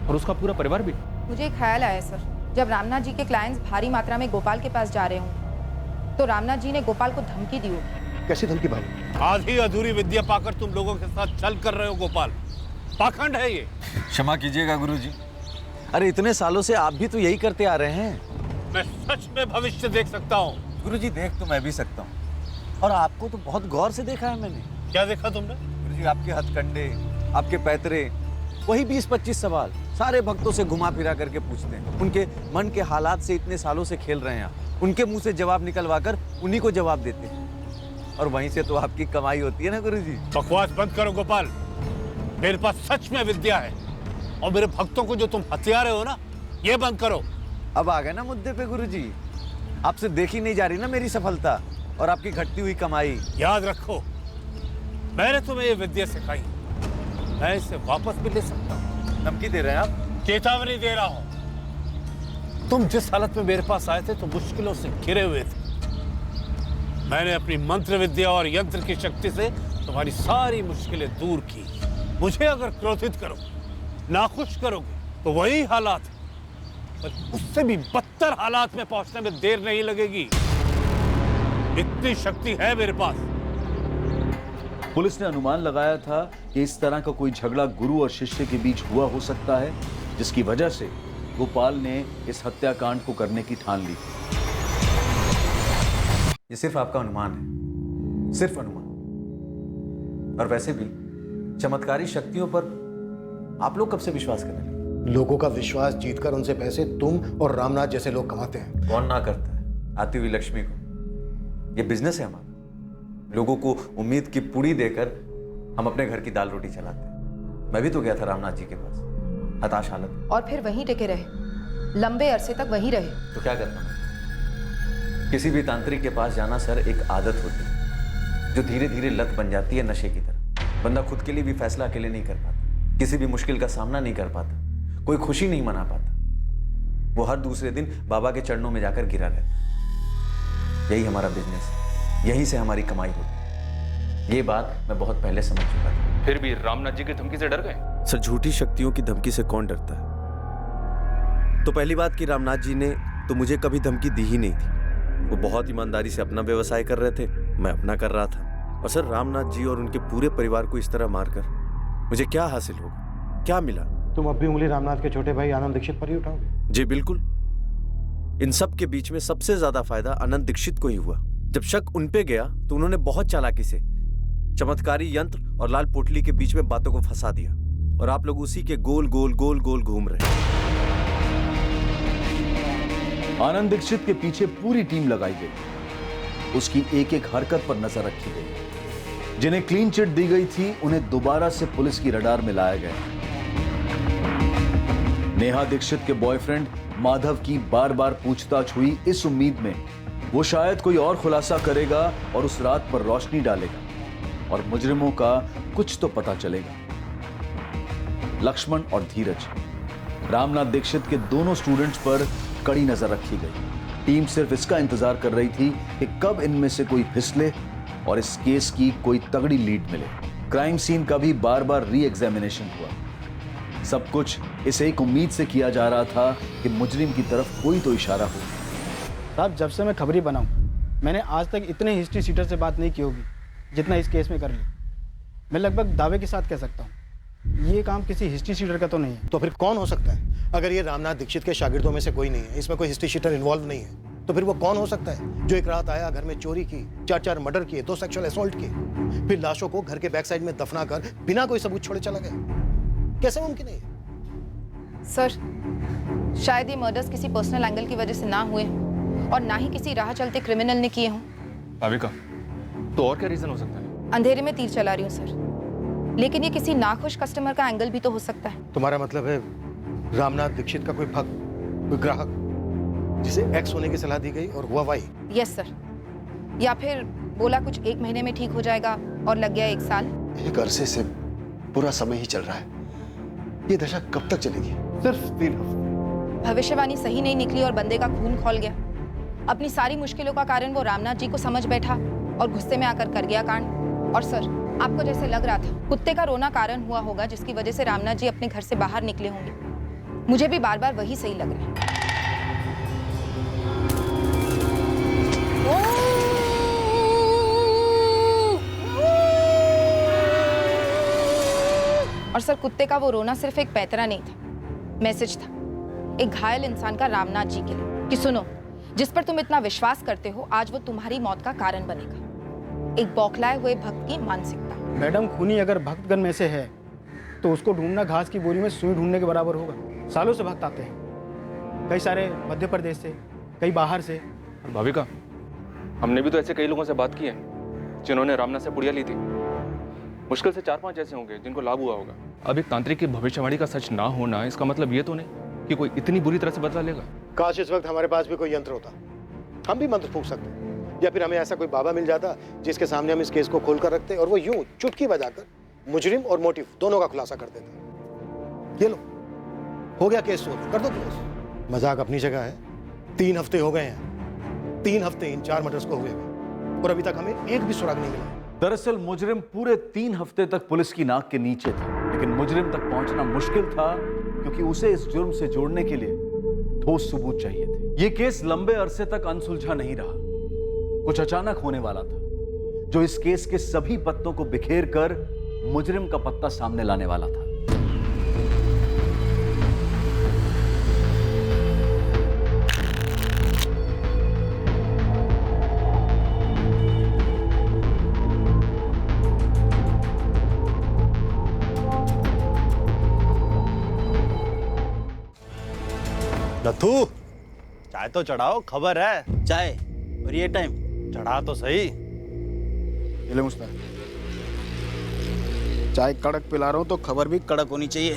और उसका पूरा परिवार भी? मुझे एक ख्याल आया सर, जब रामनाथ जी के क्लाइंट्स भारी मात्रा में गोपाल के पास जा रहे हों तो रामनाथ जी ने गोपाल को धमकी दी होगी। कैसी धमकी भाई? आधी अधूरी विद्या पाकर तुम लोगों के साथ छल कर रहे हो गोपाल, पाखंड है ये। क्षमा कीजिएगा गुरुजी। अरे इतने सालों से आप भी तो यही करते आ रहे हैं। मैं सच में भविष्य देख सकता हूँ। गुरुजी, देख तो मैं भी सकता हूँ, और आपको तो बहुत गौर से देखा है मैंने। क्या देखा तुमने? गुरुजी, आपके हथकंडे, आपके पैतरे, वही 20-25 सवाल सारे भक्तों से घुमा फिरा करके पूछते हैं। उनके मन के हालात से इतने सालों से खेल रहे हैं आप। उनके मुंह से जवाब निकलवा कर उन्हीं को जवाब देते हैं, और वहीं से तो आपकी कमाई होती है ना गुरुजी। बकवास बंद करो गोपाल, मेरे पास सच में विद्या है, और मेरे भक्तों को जो तुम हथिया रहे हो ना, ये बंद करो। अब आ गए ना मुद्दे पे गुरुजी। आपसे देखी नहीं जा रही ना मेरी सफलता और आपकी घटती हुई कमाई। याद रखो, मैंने तुम्हें ये विद्या सिखाई, मैं इसे वापस भी ले सकता हूँ। धमकी दे रहे हैं आप? चेतावनी दे रहा हूँ। तुम जिस हालत में मेरे पास आए थे तो मुश्किलों से घिरे हुए थे। मैंने अपनी मंत्र विद्या और यंत्र की शक्ति से तुम्हारी सारी मुश्किलें दूर की। मुझे अगर क्रोधित करोगे, नाखुश करोगे, तो वही हालात है, पर उससे भी बदतर हालात में पहुंचने में देर नहीं लगेगी। इतनी शक्ति है मेरे पास। पुलिस ने अनुमान लगाया था कि इस तरह का कोई झगड़ा गुरु और शिष्य के बीच हुआ हो सकता है, जिसकी वजह से गोपाल ने इस हत्याकांड को करने की ठान ली। ये सिर्फ आपका अनुमान है, सिर्फ अनुमान। और वैसे भी चमत्कारी शक्तियों पर आप लोग कब से विश्वास करने लगे? लोगों का विश्वास जीतकर उनसे पैसे तुम और रामनाथ जैसे लोग कमाते हैं। कौन ना करता है आती हुई लक्ष्मी को? ये बिजनेस है हमारा। लोगों को उम्मीद की पूरी देकर हम अपने घर की दाल रोटी चलाते हैं। मैं भी तो गया था रामनाथ जी के पास, हताश हालत। और फिर वहीं टिके रहे, लंबे अरसे तक वहीं रहे। तो क्या करता मैं? किसी भी तांत्रिक के पास जाना सर एक आदत होती है जो धीरे धीरे लत बन जाती है नशे की तरह। बंदा खुद के लिए भी फैसला अकेले नहीं कर पाता, किसी भी मुश्किल का सामना नहीं कर पाता, कोई खुशी नहीं मना पाता। वो हर दूसरे दिन बाबा के चरणों में जाकर गिरा रहता। यही हमारा बिजनेस है, यहीं से हमारी कमाई होती है। ये बात मैं बहुत पहले समझ चुका था। फिर भी रामनाथ जी की धमकी से डर गए? सर, झूठी शक्तियों की धमकी से कौन डरता है? तो पहली बात कि रामनाथ जी ने तो मुझे कभी धमकी दी ही नहीं थी। वो बहुत ईमानदारी से अपना व्यवसाय कर रहे थे, मैं अपना कर रहा था। और सर, रामनाथ जी और उनके पूरे परिवार को इस तरह मारकर मुझे क्या हासिल होगा, क्या मिला? तुम अब भी उंगली रामनाथ के छोटे भाई आनंद दीक्षित पर ही उठाओगे? जी बिल्कुल। इन सब के बीच में सबसे ज्यादा फायदा आनंद दीक्षित को ही हुआ। जब शक उन पे गया तो उन्होंने बहुत चालाकी से चमत्कारी यंत्र और लाल पोटली के बीच में बातों को फंसा दिया, और आप लोग उसी के गोल गोल गोल गोल घूम रहे हैं। आनंद दीक्षित के पीछे पूरी टीम लगाई गई। उसकी एक एक हरकत पर नजर रखी गई। जिन्हें क्लीन चिट दी गई थी उन्हें दोबारा से पुलिस की रडार में लाया गया। नेहा दीक्षित के बॉयफ्रेंड माधव की बार बार पूछताछ हुई, इस उम्मीद में वो शायद कोई और खुलासा करेगा और उस रात पर रोशनी डालेगा और मुजरिमों का कुछ तो पता चलेगा। लक्ष्मण और धीरज, रामनाथ दीक्षित के दोनों स्टूडेंट्स पर कड़ी नजर रखी गई। टीम सिर्फ इसका इंतजार कर रही थी कि कब इनमें से कोई फिसले और इस केस की कोई तगड़ी लीड मिले। क्राइम सीन का भी बार बार री एग्जामिनेशन हुआ। सब कुछ इस एक उम्मीद से किया जा रहा था कि मुजरिम की तरफ कोई तो इशारा हो। साहब, जब से मैं खबरी बनाऊं, मैंने आज तक इतने हिस्ट्री सीटर से बात नहीं की होगी जितना इस केस में कर ली। मैं लगभग दावे के साथ कह सकता हूं, ये काम किसी हिस्ट्री सीटर का तो नहीं है। तो फिर कौन हो सकता है? अगर ये रामनाथ दीक्षित के शागिर्दों में से कोई नहीं है, इसमें कोई हिस्ट्री शीटर इन्वॉल्व नहीं है, तो फिर वो कौन हो सकता है जो एक रात आया, घर में चोरी की, 4 मर्डर किए, 2 सेक्सुअल असॉल्ट किए, फिर लाशों को घर के बैक साइड में दफना कर बिना कोई सबूत छोड़े चला गया? कैसे मुमकिन है? सर, शायद ये मर्डर्स किसी पर्सनल एंगल की वजह से ना हुए और ना ही किसी राह चलते क्रिमिनल ने किए हों। भाविका, तो और क्या रीजन हो सकता है? अंधेरे में तीर चला रही हूँ सर, लेकिन ये किसी नाखुश कस्टमर का एंगल भी तो हो सकता है। तुम्हारा मतलब है रामनाथ दीक्षित का कोई भक्त, कोई ग्राहक जिसे एक्स होने की सलाह दी गई और हुआ वाई? Yes sir. या फिर बोला कुछ 1 महीने में ठीक हो जाएगा और लग गया 1 साल। एक अरसे से पूरा समय ही चल रहा है, ये दशा कब तक चलेगी? सिर्फ 3 हफ्ते। भविष्यवाणी सही नहीं निकली और बंदे का खून खौल गया। अपनी सारी मुश्किलों का कारण वो रामनाथ जी को समझ बैठा और गुस्से में आकर कर गया कांड। और सर, आपको जैसे लग रहा था कुत्ते का रोना कारण हुआ होगा जिसकी वजह से रामनाथ जी अपने घर से बाहर निकले होंगे, मुझे भी बार बार वही सही लग रहा है। और सर, कुत्ते का वो रोना सिर्फ एक पैतरा नहीं था, मैसेज था एक घायल इंसान का रामनाथ जी के लिए कि सुनो, जिस पर तुम इतना विश्वास करते हो आज वो तुम्हारी मौत का कारण बनेगा। एक बौखलाए हुए भक्त की मानसिकता। मैडम, खूनी अगर भक्तगण में से है तो उसको ढूंढना घास की बोरी में सुई ढूंढने के बराबर होगा। सालों से भक्त आते हैं, कई सारे मध्य प्रदेश से, कई बाहर से। भाविका, हमने भी तो ऐसे कई लोगों से बात की है जिन्होंने रामनाथ से पुड़िया ली थी। मुश्किल से 4-5 ऐसे होंगे जिनको लाभ हुआ होगा। अब एक तांत्रिक की भविष्यवाणी का सच ना होना इसका मतलब ये तो नहीं कि कोई इतनी बुरी तरह से बदला लेगा? काश इस वक्त हमारे पास भी कोई यंत्र होता, हम भी मंत्र फूंक सकते, या फिर हमें ऐसा कोई बाबा मिल जाता जिसके सामने हम इस केस को खोल कर रखते और वो यूं चुटकी बजाकर मुजरिम और मोटिव दोनों का खुलासा कर देता। ये लो, हो गया केस सोल्व, कर दो क्लोज। मजाक अपनी जगह है, 3 हफ्ते हो गए हैं, 3 हफ्ते इन 4 मर्डर्स को हुए और अभी तक हमें एक भी सुराग नहीं मिला। दरअसल मुजरिम पूरे 3 हफ्ते तक पुलिस की नाक के नीचे था, लेकिन मुजरिम तक पहुंचना मुश्किल था क्योंकि उसे इस जुर्म से जोड़ने के लिए ठोस सबूत चाहिए थे। यह केस लंबे अरसे तक अनसुलझा नहीं रहा, कुछ अचानक होने वाला था जो इस केस के सभी पत्तों को बिखेर कर मुजरिम का पत्ता सामने लाने वाला था। नथु, चाय तो चढ़ाओ, खबर है। चाय और ये टाइम? चढ़ा तो सही। ये ले मुस्ताक, चाय कड़क पिला रहा हूँ तो खबर भी कड़क होनी चाहिए।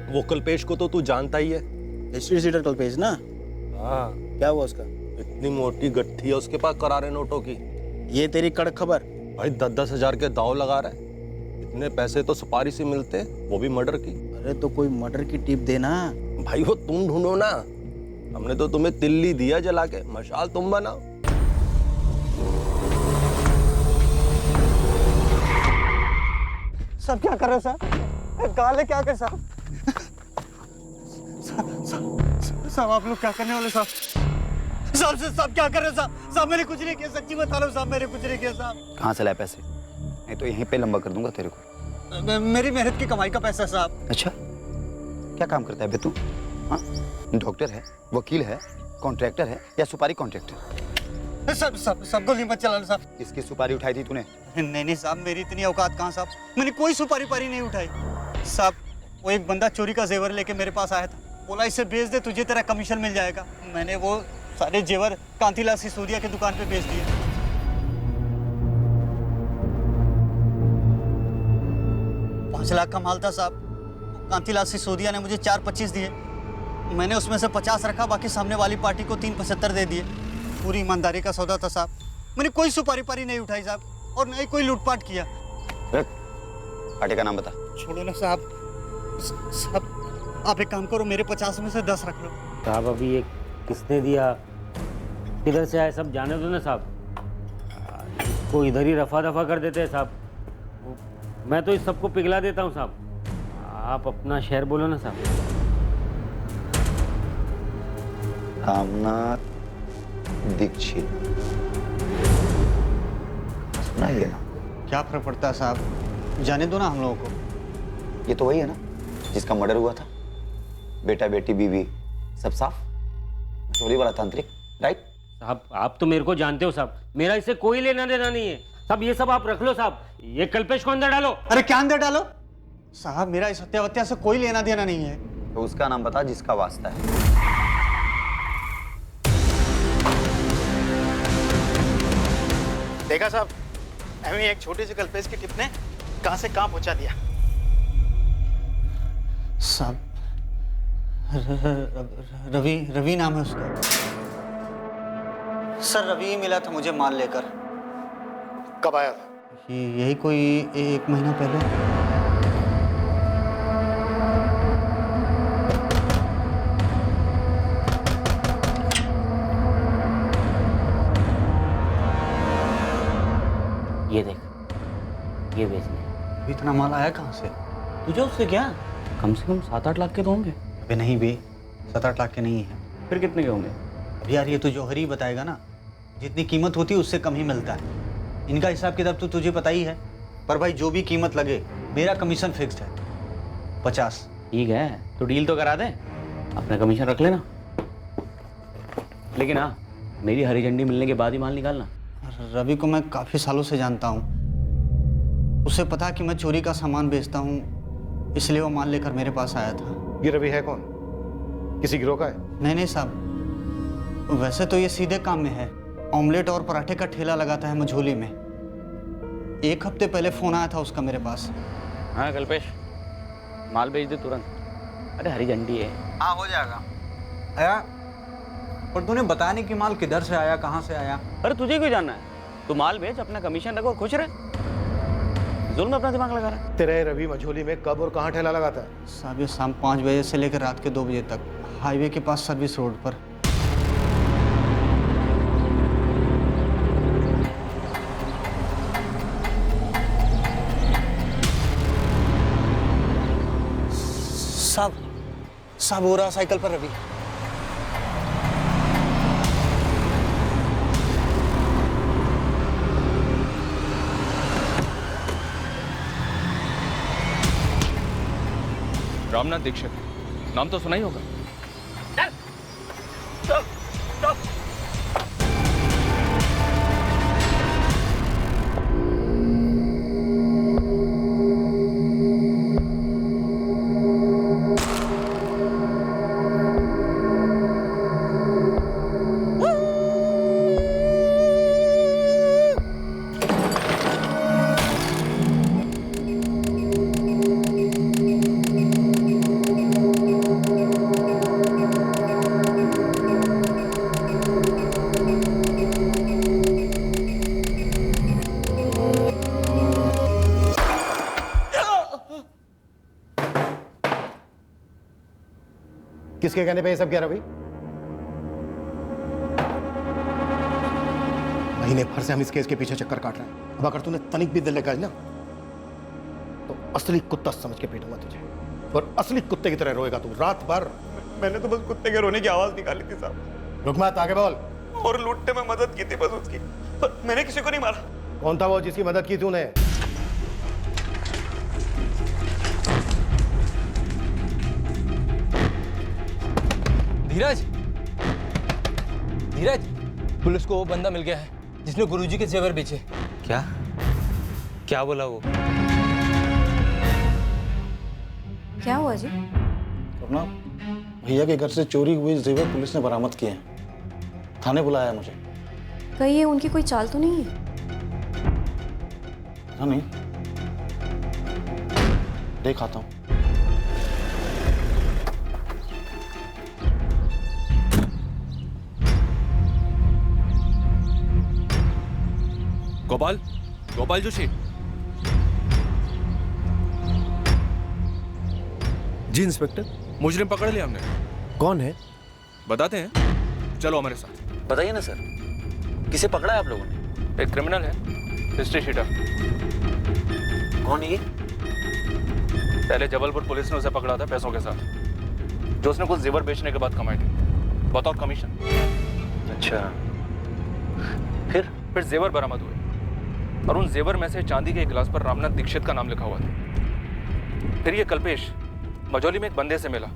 वो कल्पेश को तो तू जानता ही है। हिस्ट्री सीटर कल्पेश ना? हाँ। क्या हुआ उसका? इतनी मोटी गट्ठी है उसके पास करारे नोटों की। ये तेरी कड़क खबर? भाई 10-10 हजार के दाव लगा रहा है। इतने पैसे तो सुपारी से मिलते, वो भी मर्डर की। अरे तो कोई मर्डर की टिप देना। भाई वो तुम ढूंढो ना, हमने तो तुम्हें तिल्ली दिया जला के, मशाल तुम बनाओ। सब क्या कर रहे हो साहब? गाले क्या कर साहब? साहब आप लोग क्या करने वाले साहब? साहब क्या कर रहे हो साहब? साहब मैंने कुछ नहीं किया, सच्ची बता रहा हूँ साहब, मैंने कुछ नहीं किया साहब। कहाँ से लाए पैसे? नहीं तो यहीं पे लंबा कर दूंगा तेरे को। मेरी मेहनत की कमाई का पैसा साहब। अच्छा, क्या काम करता है बे तू? हाँ, डॉक्टर है, वकील है, कॉन्ट्रैक्टर है या सुपारी कॉन्ट्रैक्टर? सबको मत चलाना साहब। किसकी सुपारी उठाई थी तूने? नहीं साहब, मेरी इतनी औकात कहाँ साहब, मैंने कोई सुपारी पारी नहीं उठाई साहब। वो एक बंदा चोरी का जेवर लेके मेरे पास आया था, बोला इसे बेच दे, तुझे तेरा कमीशन मिल जाएगा। मैंने वो सारे जेवर कांतीलाल सिसोदिया की दुकान पे बेच दिए। 5 लाख का माल था साहब, कांतीलाल सिसोदिया ने मुझे 4.25 दिए, मैंने उसमें से 50 रखा, बाकी सामने वाली पार्टी को 3.75 दे दिए। पूरी ईमानदारी का सौदा था साहब, मैंने कोई सुपारी पारी नहीं उठाई साहब, और नहीं कोई लूटपाट किया। पार्टी का नाम बता। छोड़ो ना साहब, साहब आप एक काम करो, मेरे 50 में से 10 रख लो। साहब अभी ये किसने दिया, किधर से आए, सब जाने दो ना साहब, इसको इधर ही रफा दफा कर देते हैं साहब। मैं तो इस सबको पिघला देता हूँ साहब, आप अपना शेयर बोलो ना साहब। रामनाथ दीक्षित, सुना ही है ना? क्या फर्क पड़ता है साहब, जाने दो ना हम लोगों को। ये तो वही है ना जिसका मर्डर हुआ था, बेटा बेटी बीवी सब साफ, चोरी वाला तांत्रिक, राइट? साहब आप तो मेरे को जानते हो साहब, मेरा इससे कोई लेना देना नहीं है साहब, ये सब आप रख लो साहब। ये कल्पेश को अंदर डालो। अरे क्या अंदर डालो साहब, मेरा इस हत्या से कोई लेना देना नहीं है। तो उसका नाम बता जिसका वास्ता है। देखा साहब, हमें एक छोटी सी कल्पेश की टिप ने कहां से कहां पहुंचा दिया साहब। रवि नाम है उसका सर। रवि ही मिला था मुझे माल लेकर। कब आया था? यही कोई 1 महीना पहले। ये देख, ये बेच ले। इतना माल आया कहाँ से? तुझे उससे क्या? कम से कम 7-8 लाख के तो होंगे। अबे नहीं बे, 7-8 लाख के नहीं है। फिर कितने के होंगे? अब यार ये तो जौहरी ही बताएगा ना, जितनी कीमत होती है उससे कम ही मिलता है। इनका हिसाब किताब तो तुझे पता ही है, पर भाई जो भी कीमत लगे मेरा कमीशन फिक्स्ड है 50। ठीक है तो डील तो करा दे, अपना कमीशन रख लेना, लेकिन हाँ मेरी हरी झंडी मिलने के बाद ही माल निकालना। रवि को मैं काफ़ी सालों से जानता हूँ, उसे पता कि मैं चोरी का सामान बेचता हूँ, इसलिए वो माल लेकर मेरे पास आया था। ये रवि है कौन? किसी गिरोह का है? नहीं साहब, वैसे तो ये सीधे काम में है, ऑमलेट और पराठे का ठेला लगाता है मझोली में। 1 हफ्ते पहले फ़ोन आया था उसका मेरे पास। हाँ कल्पेश, माल भेज दे तुरंत। अरे हरी झंडी है। हाँ हो जाएगा। आया, पर तूने बताया नहीं कि माल किधर से आया, कहाँ से आया। अरे तुझे क्यों जानना है? तू माल बेच, अपना कमीशन रखो और खुश रहे। जुल्म में अपना दिमाग लगा रहा है। तेरे रवि मझोली में कब और कहाँ ठेला लगाता है? साहब ये शाम 5 बजे से लेकर रात के 2 बजे तक हाईवे के पास सर्विस रोड पर। साहब हो रहा साइकिल पर रवि। रामनाथ दीक्षित, नाम तो सुना ही होगा। किसके कहने पे ये सब किया रवि? महीने भर से हम इस केस के पीछे चक्कर काट रहे हैं। अब अगर तूने तनिक भी दिल लगाई ना तो असली कुत्ता समझ के पीटूंगा तुझे, और असली कुत्ते की तरह रोएगा तू रात भर। मैंने तो बस कुत्ते के रोने की आवाज निकाली थी साहब। रुक मत, आगे बोल। और लूटने में मदद की थी बस उसकी, पर मैंने किसी को नहीं मारा। कौन था वो जिसकी मदद की तूने? धीरज, धीरज, पुलिस को वो बंदा मिल गया है जिसने गुरुजी के जेवर बेचे। क्या क्या बोला वो? क्या हुआ जी? अपना भैया के घर से चोरी हुए जेवर पुलिस ने बरामद किए हैं। थाने बुलाया है मुझे। कहीं ये उनकी कोई चाल तो नहीं है? हाँ नहीं, देख आता हूँ। गोपाल, गोपाल जोशी। जी इंस्पेक्टर। मुजरिम पकड़ लिया हमने। कौन है? बताते हैं, चलो हमारे साथ। बताइए ना सर, किसे पकड़ा है आप लोगों ने? एक क्रिमिनल है, हिस्ट्री शीटर। कौन है ये? पहले जबलपुर पुलिस ने उसे पकड़ा था पैसों के साथ, जो उसने कुछ जेवर बेचने के बाद कमाए थे बतौर कमीशन। अच्छा, फिर जेवर बरामद हुए और उन जेवर में से चांदी के एक गिलास पर रामनाथ दीक्षित का नाम लिखा हुआ था। फिर ये कल्पेश मझौली में एक बंदे से मिला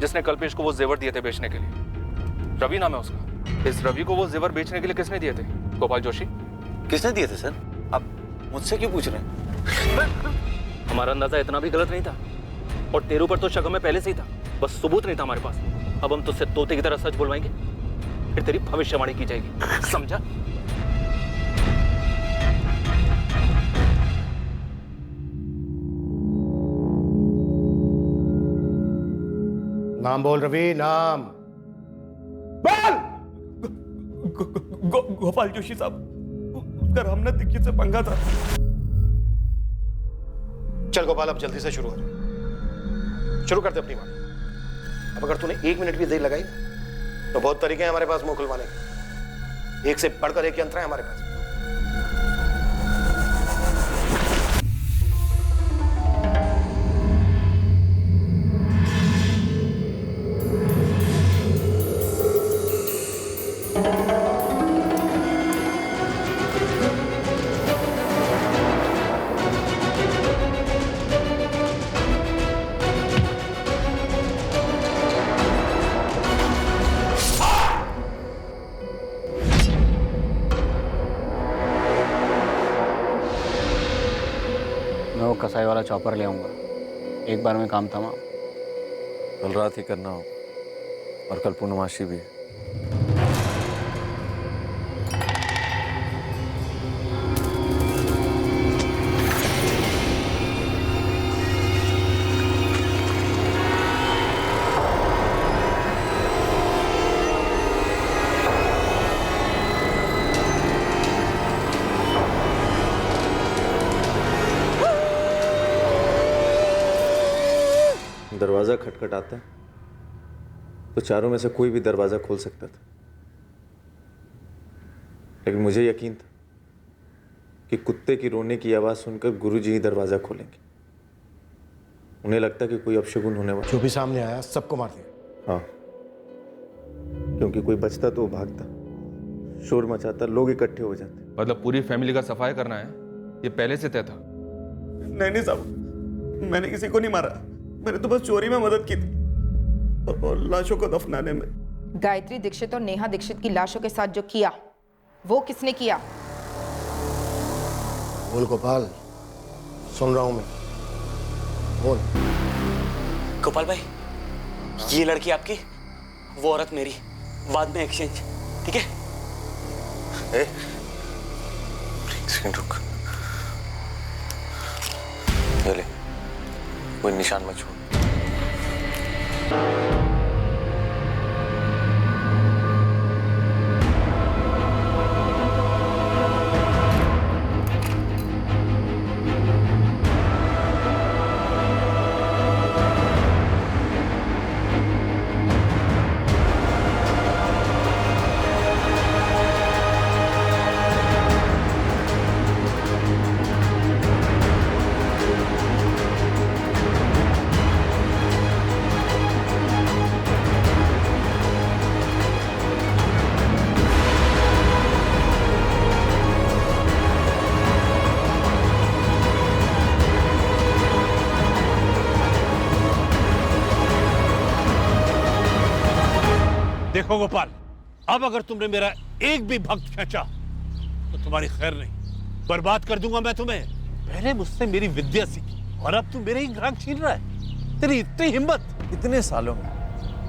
जिसने कल्पेश को वो जेवर दिए थे बेचने के लिए। रवि नाम है उसका। इस रवि को वो जेवर बेचने के लिए किसने दिए थे? गोपाल जोशी। किसने दिए थे सर? आप मुझसे क्यों पूछ रहे हैं? हमारा अंदाजा इतना भी गलत नहीं था, और तेरे ऊपर तो शक हमें पहले से ही था, बस सबूत नहीं था हमारे पास। अब हम तुझसे तोते की तरह सच बुलवाएंगे, फिर तेरी भविष्यवाणी की जाएगी, समझा? नाम बोल रवि, नाम बोल। गोपाल जोशी साहब, उसका रामनाथ दीक्षित से पंगा था। चल गोपाल, अब जल्दी से शुरू हो जाए। शुरू करते अपनी बात। अब अगर तूने 1 मिनट भी देर लगाई तो बहुत तरीके हैं हमारे पास मुंह खुलवाने के। एक से बढ़कर एक यंत्र है हमारे पास। मैं वो कसाई वाला चॉपर ले आऊंगा, एक बार में काम तमाम। कल रात ही करना हो, और कल पूर्णमासी भी है। दरवाज़ा खटखटाता तो चारों में से कोई भी दरवाज़ा खोल सकता था, लेकिन मुझे यकीन था कि कुत्ते की रोने की आवाज़ सुनकर गुरुजी ही दरवाज़ा खोलेंगे। उन्हें लगता कि कोई अपशगुन होने वाला। जो भी सामने आया सबको मार दिया। हाँ, क्योंकि कोई बचता तो वो भागता, शोर मचाता, लोग इकट्ठे हो जाते। मतलब पूरी फैमिली का सफाई करना है, ये पहले से तय था? नहीं साहब, मैंने किसी को नहीं मारा। मैंने तो बस चोरी में मदद की थी और लाशों को दफनाने में। गायत्री दीक्षित और नेहा दीक्षित की लाशों के साथ जो किया, वो किसने किया? बोल गोपाल, सुन रहा हूं मैं, बोल। गोपाल भाई, ये लड़की आपकी, वो औरत मेरी, बाद में एक्सचेंज, ठीक है? एक सेकंड रुक, ये ले, कोई निशान मत छोड़। देखो गोपाल, अब अगर तुमने मेरा एक भी भक्त खींचा तो तुम्हारी खैर नहीं, बर्बाद कर दूंगा मैं तुम्हें। पहले मुझसे मेरी विद्या सीखी और अब तू मेरे ही ग्राहक छीन रहा है। तेरी इतनी हिम्मत! इतने सालों में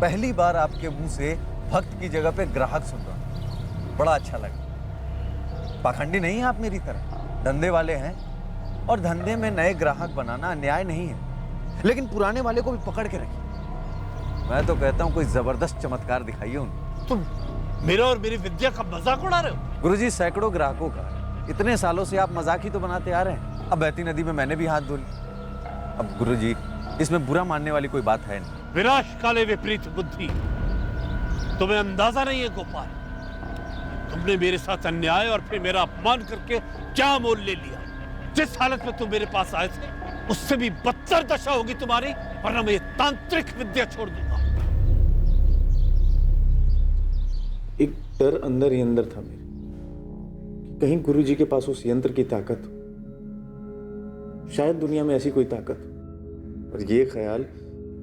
पहली बार आपके मुंह से भक्त की जगह पे ग्राहक सुन रहा हूं, बड़ा अच्छा लगा। पाखंडी नहीं है आप मेरी तरह, धंधे वाले हैं और धंधे में नए ग्राहक बनाना अन्याय नहीं है, लेकिन पुराने वाले को भी पकड़ के रखिए। मैं तो कहता हूं कोई जबरदस्त चमत्कार दिखाइए उन्हें। तुम मेरा और मेरी विद्या का मजाक उड़ा रहे हो? गुरुजी, सैकड़ों ग्राहकों का इतने सालों से आप मजाक ही तो बनाते आ रहे हैं। अब बहती नदी में मैंने भी हाथ धो ली। अब गुरुजी, इसमें बुरा मानने वाली कोई बात है नहीं। विनाश काले विपरीत बुद्धि, तुम्हें अंदाजा नहीं है गोपाल, तुमने मेरे साथ अन्याय और फिर मेरा अपमान करके क्या मोल ले लिया। जिस हालत में तुम मेरे पास आए थे उससे भी बदतर दशा होगी तुम्हारी, वरना मैं ये तांत्रिक विद्या छोड़ दूंगा। एक डर अंदर ही अंदर था मेरे, कहीं गुरुजी के पास उस यंत्र की ताकत हो, शायद दुनिया में ऐसी कोई ताकत हो। और ये ख्याल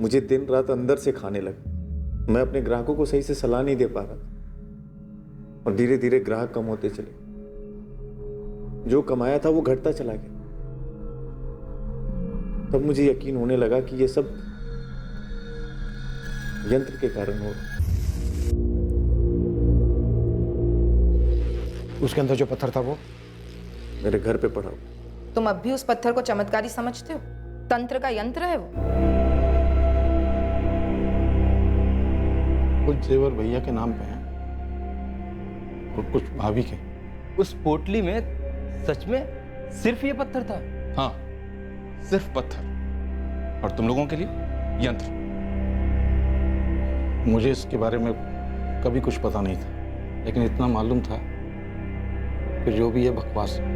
मुझे दिन रात अंदर से खाने लगा। मैं अपने ग्राहकों को सही से सलाह नहीं दे पा रहा था और धीरे धीरे ग्राहक कम होते चले। जो कमाया था वो घटता चला गया। तब मुझे यकीन होने लगा कि ये सब यंत्र के कारण हो रहा। उसके अंदर जो पत्थर था वो मेरे घर पे पड़ा। तुम अब भी उस पत्थर को चमत्कारी समझते हो? तंत्र का यंत्र है वो। कुछ जेवर भैया के नाम पे हैं और कुछ भाभी के। उस पोटली में सच में सिर्फ ये पत्थर था? हाँ, सिर्फ पत्थर, और तुम लोगों के लिए यंत्र। मुझे इसके बारे में कभी कुछ पता नहीं था, लेकिन इतना मालूम था कि जो भी ये बकवास है।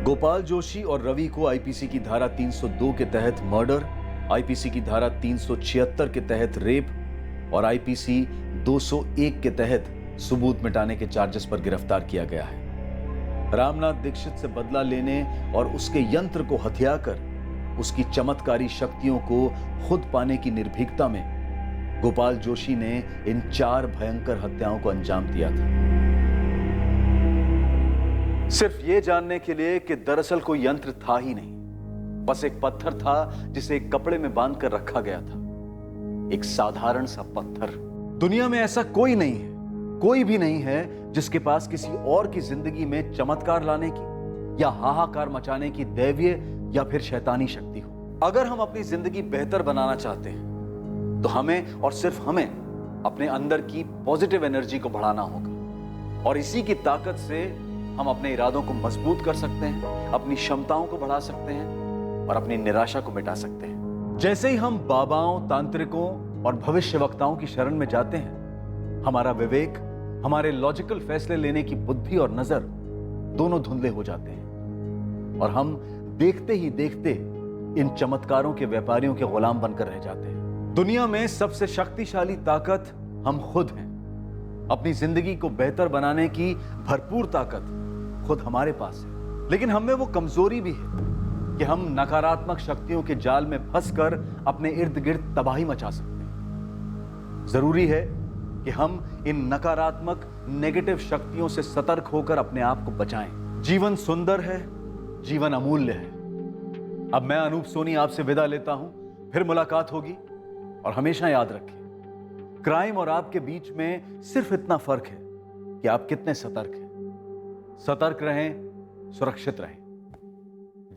गोपाल जोशी और रवि को आईपीसी की धारा 302 के तहत मर्डर, आईपीसी की धारा 376 के तहत रेप और आईपीसी 201 के तहत सबूत मिटाने के चार्जेस पर गिरफ्तार किया गया है। रामनाथ दीक्षित से बदला लेने और उसके यंत्र को हथियाकर उसकी चमत्कारी शक्तियों को खुद पाने की निर्भीकता में गोपाल जोशी ने इन 4 भयंकर हत्याओं को अंजाम दिया था, सिर्फ ये जानने के लिए कि दरअसल कोई यंत्र था ही नहीं, बस एक पत्थर था जिसे एक कपड़े में बांधकर रखा गया था। एक साधारण सा पत्थर। दुनिया में ऐसा कोई नहीं है, कोई भी नहीं है जिसके पास किसी और की जिंदगी में चमत्कार लाने की या हाहाकार मचाने की दैवीय या फिर शैतानी शक्ति हो। अगर हम अपनी जिंदगी बेहतर बनाना चाहते हैं तो हमें और सिर्फ हमें अपने अंदर की पॉजिटिव एनर्जी को बढ़ाना होगा और इसी की ताकत से हम अपने इरादों को मजबूत कर सकते हैं, अपनी क्षमताओं को बढ़ा सकते हैं और अपनी निराशा को मिटा सकते हैं। जैसे ही हम बाबाओं, तांत्रिकों और भविष्यवक्ताओं की शरण में जाते हैं, हमारा विवेक, हमारे लॉजिकल फैसले लेने की बुद्धि और नजर दोनों धुंधले हो जाते हैं और हम देखते ही देखते इन चमत्कारों के व्यापारियों के गुलाम बनकर रह जाते हैं। दुनिया में सबसे शक्तिशाली ताकत हम खुद हैं। अपनी जिंदगी को बेहतर बनाने की भरपूर ताकत खुद हमारे पास है, लेकिन हम में वो कमजोरी भी है कि हम नकारात्मक शक्तियों के जाल में फंसकर अपने इर्द गिर्द तबाही मचा सकते हैं। जरूरी है कि हम इन नकारात्मक नेगेटिव शक्तियों से सतर्क होकर अपने आप को बचाएं। जीवन सुंदर है, जीवन अमूल्य है। अब मैं अनूप सोनी आपसे विदा लेता हूं, फिर मुलाकात होगी और हमेशा याद रखें, क्राइम और आपके बीच में सिर्फ इतना फर्क है कि आप कितने सतर्क हैं। सतर्क रहें, सुरक्षित रहें।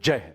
जय हिंद।